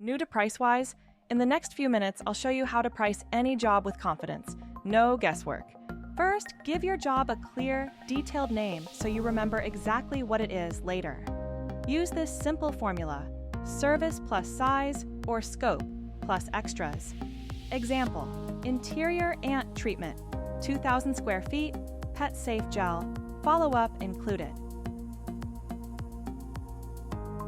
New to PriceWise? In the next few minutes, I'll show you how to price any job with confidence. No guesswork. First, give your job a clear, detailed name so you remember exactly what it is later. Use this simple formula: service plus size or scope plus extras. Example: interior ant treatment, 2,000 square feet, pet safe gel, follow-up included.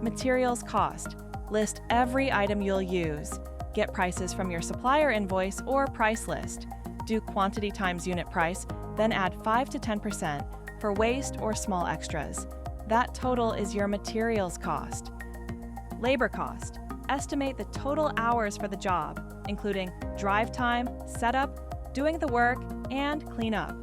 Materials cost. List every item you'll use. Get prices from your supplier invoice or price list. Do quantity times unit price, then add 5 to 10% for waste or small extras. That total is your materials cost. Labor cost. Estimate the total hours for the job, including drive time, setup, doing the work, and cleanup.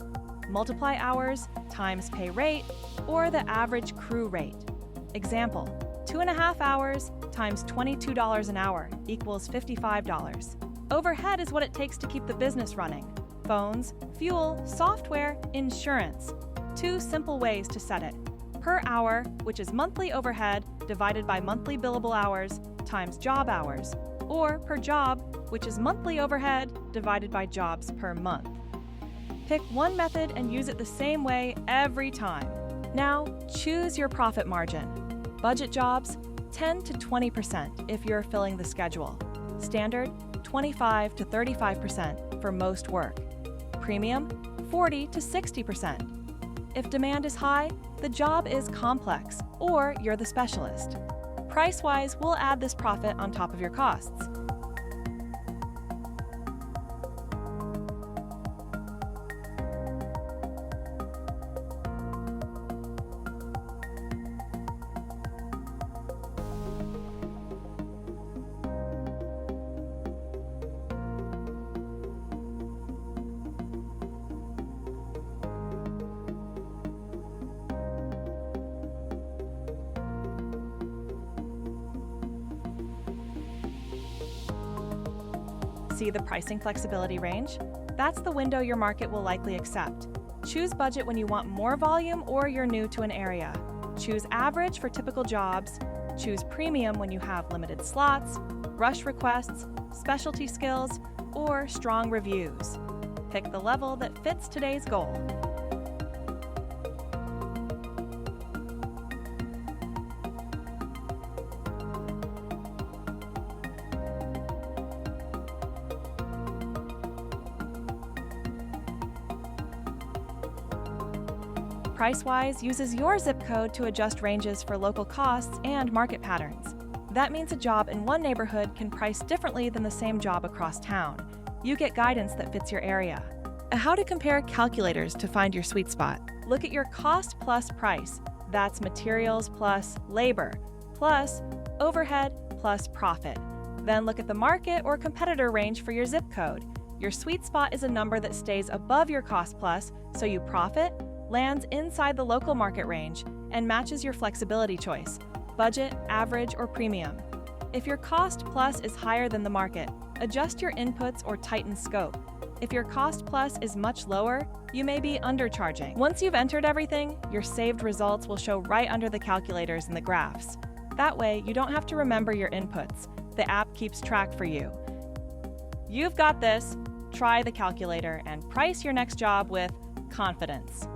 Multiply hours times pay rate or the average crew rate. Example: 2.5 hours times $22 an hour equals $55. Overhead is what it takes to keep the business running: phones, fuel, software, insurance. Two simple ways to set it: per hour, which is monthly overhead divided by monthly billable hours times job hours, or per job, which is monthly overhead divided by jobs per month. Pick one method and use it the same way every time. Now, choose your profit margin. Budget jobs, 10 to 20% if you're filling the schedule. Standard, 25 to 35% for most work. Premium, 40 to 60%. If demand is high, the job is complex, or you're the specialist. PriceWise will add this profit on top of your costs. See the pricing flexibility range? That's the window your market will likely accept. Choose budget when you want more volume or you're new to an area. Choose average for typical jobs. Choose premium when you have limited slots, rush requests, specialty skills, or strong reviews. Pick the level that fits today's goal. PriceWise uses your zip code to adjust ranges for local costs and market patterns. That means a job in one neighborhood can price differently than the same job across town. You get guidance that fits your area. How to compare calculators to find your sweet spot. Look at your cost plus price. That's materials plus labor, plus overhead plus profit. Then look at the market or competitor range for your zip code. Your sweet spot is a number that stays above your cost plus, so you profit, lands inside the local market range, and matches your flexibility choice: budget, average, or premium. If your cost plus is higher than the market, adjust your inputs or tighten scope. If your cost plus is much lower, you may be undercharging. Once you've entered everything, your saved results will show right under the calculators in the graphs. That way, you don't have to remember your inputs. The app keeps track for you. You've got this. Try the calculator and price your next job with confidence.